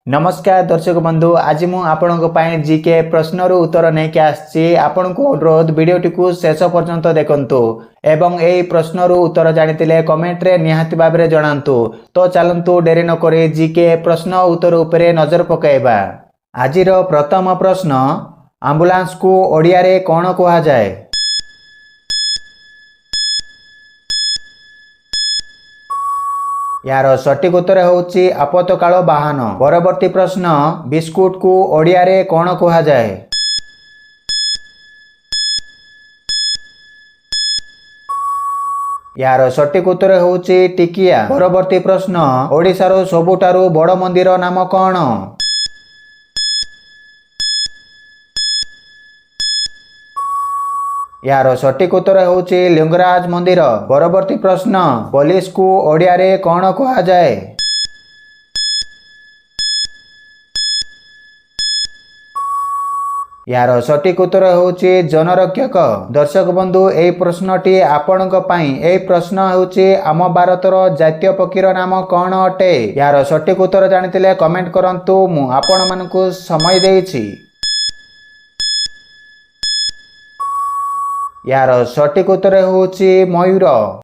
नमस्कार दर्शक बंधु आज मु आपण जीके प्रश्न उत्तर नहीं आसी आपण को अनुरोध वीडियोटी को शेष पर्यंत देखंतु एवं यही प्रश्न उत्तर जानी कमेंट रे निहाती भाव में जनातु। तो चलतु डेरी नक जीके प्रश्न उत्तर उपरे नजर पकाइबा। आज प्रथम प्रश्न आंबुलांस को ओडिया रे कौन कहा जाए? यार सटीक उत्तर होची आपतकाल वाहन। परवर्ती प्रश्न बिस्कुट को ओडिया रे कौन कहा जाए? यार सटीक उत्तर होची टिकिया। परवर्ती प्रश्न ओडिशार सबुठारु बड़ मंदिर नाम कौन? यार सटीक उत्तर होची लिंगराज मंदिर। परवर्ती प्रश्न पुलिस को ओडिया रे कौन कहा जाए? यार सटीक उत्तर होची जनरक्षक। दर्शक बंधु एई प्रश्नटी आपणक पई। एई प्रश्न होची आम भारतर जातीय पक्षीर नाम कौन अटे? यार सटीक उत्तर जानिथिले कमेंट करंतु। मु आपण मानकु समय देइछि। यार सटीक उत्तर होची मयूर।